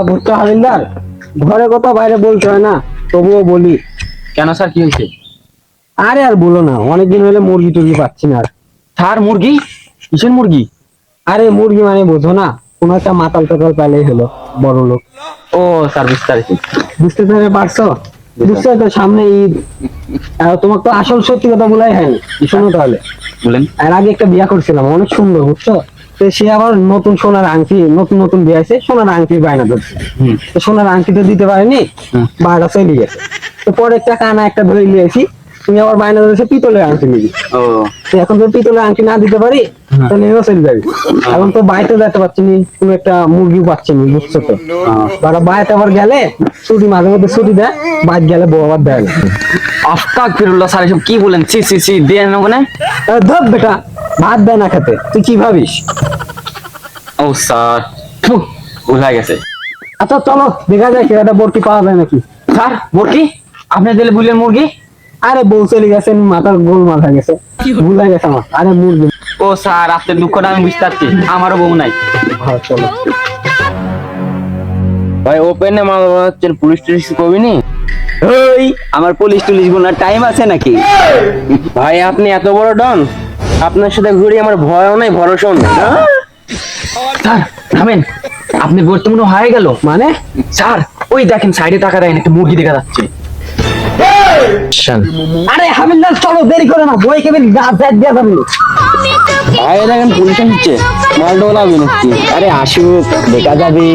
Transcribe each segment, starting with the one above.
ভুট্টা হাবিলদার, ঘরে কথা বাইরে বলতে হয় না, তবুও বলি। কেন স্যার, কি হয়েছে? আরে আর বলো না, অনেকদিন হলে মুরগি টুরগি পাচ্ছি না আর। স্যার মুরগি? কিসের মুরগি? আরে মুরগি মানে বোঝো না, কোনো একটা মাতাল টাতাল পাইলেই হলো, বড় লোক। ও স্যার, বুঝতে পারছি। বুঝতে পারছো? বুঝতে তো, সামনে ঈদ। তোমার তো আসল সত্যি কথা বলাই হয়নি, শোনো তাহলে। বলেন। আর আগে একটা বিয়া করছিলাম, অনেক সুন্দর, বুঝছো? তো সে আবার নতুন সোনার আংটি, নতুন নতুন বিয়ে আছে, সোনার আংটি বায়না ধরছে। তো সোনার আংটি তো দিতে পারেনি, বারোটা চলে গেছে। তো পরে একটা কানা একটা ধরে নিয়েছি, তুমি আবার বায়না ধরেছে পিতলের আংটি নিবি। ও, তো এখন তো পিতলের আংটি না দিতে পারি, তাহলে এও চলে যাবি। এখন তো বাইতে যেতে পারছি নি, তুমি একটা মুরগিও পাচ্ছি নি, বুঝছো তো? বাইতে আবার গেলে ছুটি, মাঝে মধ্যে ছুটি দেয়, বাইরে গেলে বউ আবার দেয় না। আস্তাগফিরুল্লাহ স্যার, এসব কি বলেন? সি সি সি, দেন ওখানে। ধর বেটা, ভাত দেয় না খেতে, তুই কি ভাবিস? ও স্যার, ভুল হয়ে গেছে। আচ্ছা চলো দেখা যায় একটা বরকি পাওয়া যায় নাকি। স্যার মুরগি? আপনি দিলে বুলেন মুরগি? আরে বউ চলে গেছে, মাথার গোল মাথা গেছে, ভুল হয়ে গেছে আমার। আরে মুরগি। ও স্যার, আপনার দুঃখটা আমি বুঝতে পারছি, আমারও বউ নাই। হ্যাঁ চলো। ভাই ওপেনে মাল বানাচ্ছেন, পুলিশ টুলিশ কবিনি? ওই আমার পুলিশ টুলিশ গুনার টাইম আছে নাকি? ভাই আপনি এত বড় ডন, আপনার সাথে ঘুরি আমার ভয়ও নাই, ভরসাও নাই। স্যার থামেন, আপনি বর্তমানে হয়ে গেল মানে? স্যার ওই দেখেন সাইডে টাকা দেন, একটা মুরগি দেখা যাচ্ছে। আরে হাবিলদার চলো, দেরি করে না, বই কেবল গাছ দেখ দিয়া যাবে। ভাই দেখেন পুলিশ আসছে, মাল ডোলাবি নাকি? আরে আসুক, দেখা যাবে।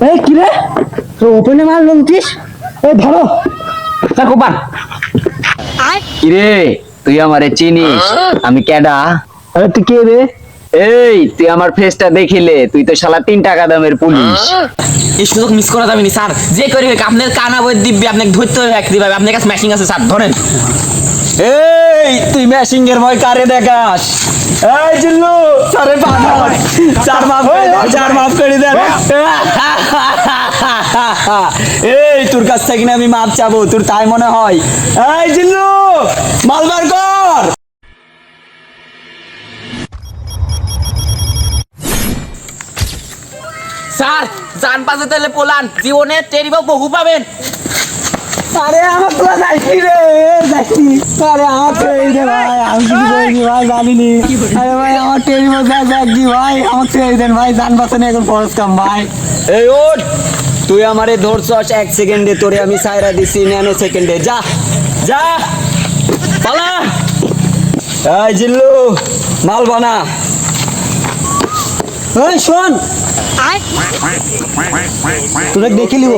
এই কি রে, তো ওপেনে মাল বলছিস? এই ধরো। স্যার কোপান। কিরে, তুই আমারে চিনিস? আমি কেডা? আরে তুই কে রে? এই তুই আমার ফেসটা দেখিলে, তুই তো শালা 3 টাকা দামের পুলিশ। এই সুযোগ মিস করা যাবে না স্যার, যে করে হোক আপনার কানা বই দিব্যি, আপনাকে ধরতে হবে কিভাবে, আপনার কাছে ম্যাচিং আছে স্যার, ধরেন। এই তুই ম্যাশিং এর ভয় কারে দেখাস? এই জিল্লু, স্যারের পা ধর। স্যার মাফ করে দেন, স্যার মাফ করে দেন। এই তোর কাছ থেকে না আমি মাপ চাবো, তোর তাই মনে হয়? এই জিল্লু, মাল বার কর। স্যার জান পাশে তাহলে পোলান, জীবনে টেরিবা বহু পাবেন। আরে আমার তো যাইছি রে, যাইছি। আরে আমার ট্রেন দে ভাই, আমি কিছু করিনি ভাই, জানিনি। আরে ভাই আমার ট্রেন মধ্যে যাচ্ছি ভাই, আমার ট্রেন দেন ভাই, জান বাঁচানো এখন ফরজ কাম ভাই। এই ওঠ, তুই আমারে ধরছস 1 সেকেন্ডে, তোরে আমি সাইরা দিছি ন্যানো সেকেন্ডে। যা যা পালা। এই জিল্লু, মাল বানা। এই শোন, তোরা দেখে লিব।